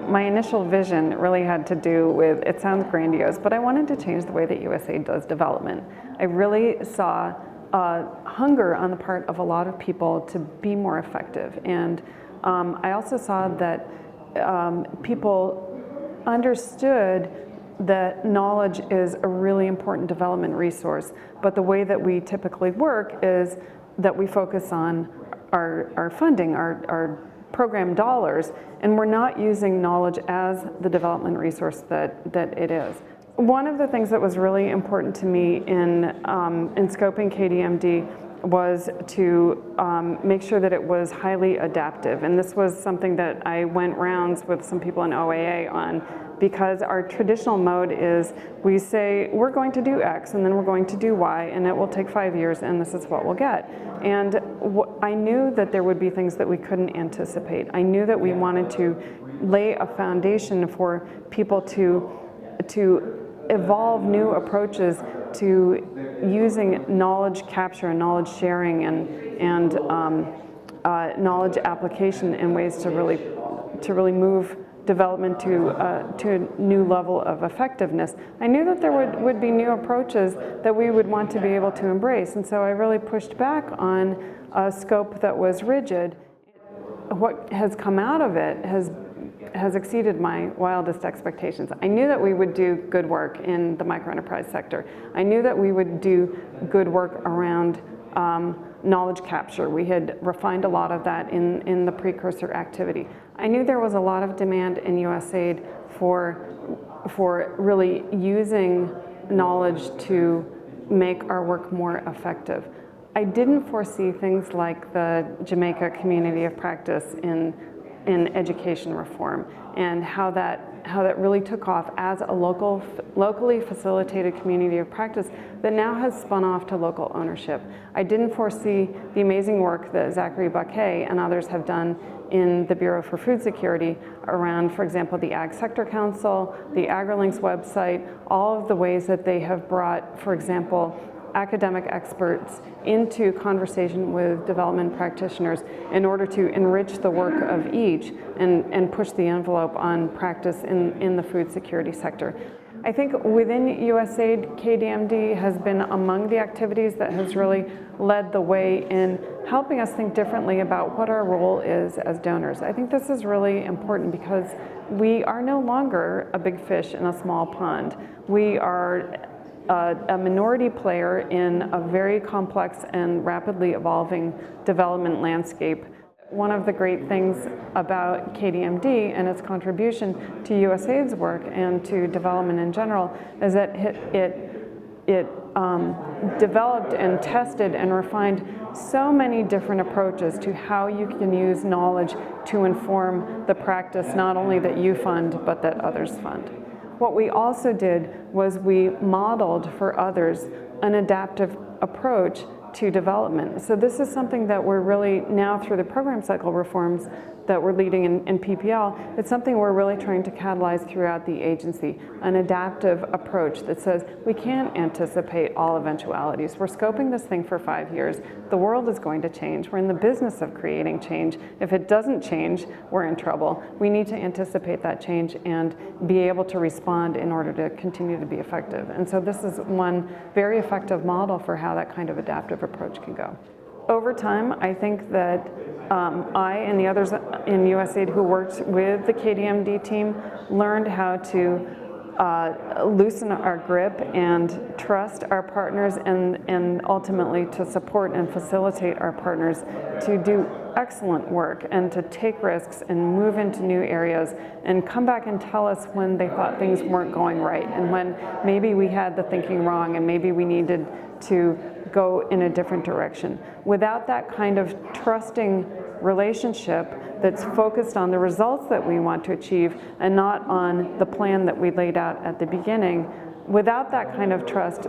my initial vision really had to do with, it sounds grandiose, but I wanted to change the way that USAID does development. I really saw hunger on the part of a lot of people to be more effective. And I also saw that people understood that knowledge is a really important development resource, but the way that we typically work is that we focus on our funding, our program dollars, and we're not using knowledge as the development resource that it is. One of the things that was really important to me in scoping KDMD was to make sure that it was highly adaptive. And this was something that I went rounds with some people in OAA on, because our traditional mode is we say we're going to do X and then we're going to do Y and it will take 5 years and this is what we'll get. And I knew that there would be things that we couldn't anticipate. I knew that we wanted to lay a foundation for people to evolve new approaches to using knowledge capture and knowledge sharing and knowledge application in ways to really move development to a new level of effectiveness. I knew that there would be new approaches that we would want to be able to embrace, and so I really pushed back on a scope that was rigid. What has come out of it has exceeded my wildest expectations. I knew that we would do good work in the microenterprise sector. I knew that we would do good work around knowledge capture. We had refined a lot of that in the precursor activity. I knew there was a lot of demand in USAID for really using knowledge to make our work more effective. I didn't foresee things like the Jamaica community of practice in education reform and how that really took off as a locally facilitated community of practice that now has spun off to local ownership. I didn't foresee the amazing work that Zachary Baquet and others have done in the Bureau for Food Security around, for example, the Ag Sector Council, the AgriLinks website, all of the ways that they have brought, for example, academic experts into conversation with development practitioners in order to enrich the work of each and push the envelope on practice in the food security sector. I think within USAID, KDMD has been among the activities that has really led the way in helping us think differently about what our role is as donors. I think this is really important because we are no longer a big fish in a small pond. We are a minority player in a very complex and rapidly evolving development landscape. One of the great things about KDMD and its contribution to USAID's work and to development in general is that it developed and tested and refined so many different approaches to how you can use knowledge to inform the practice not only that you fund but that others fund. What we also did was we modeled for others an adaptive approach to development. So this is something that we're really now through the program cycle reforms that we're leading in PPL, it's something we're really trying to catalyze throughout the agency, an adaptive approach that says we can't anticipate all eventualities. We're scoping this thing for 5 years. The world is going to change. We're in the business of creating change. If it doesn't change, we're in trouble. We need to anticipate that change and be able to respond in order to continue to be effective. And so this is one very effective model for how that kind of adaptive approach can go. Over time, I think that I and the others in USAID who worked with the KDMD team learned how to loosen our grip and trust our partners and ultimately to support and facilitate our partners to do excellent work and to take risks and move into new areas and come back and tell us when they thought things weren't going right and when maybe we had the thinking wrong and maybe we needed to go in a different direction. Without that kind of trusting relationship that's focused on the results that we want to achieve and not on the plan that we laid out at the beginning, without that kind of trust,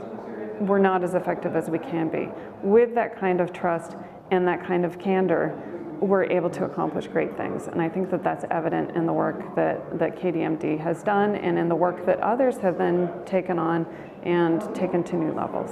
we're not as effective as we can be. With that kind of trust and that kind of candor, we're able to accomplish great things. And I think that that's evident in the work that KDMD has done and in the work that others have then taken on and taken to new levels.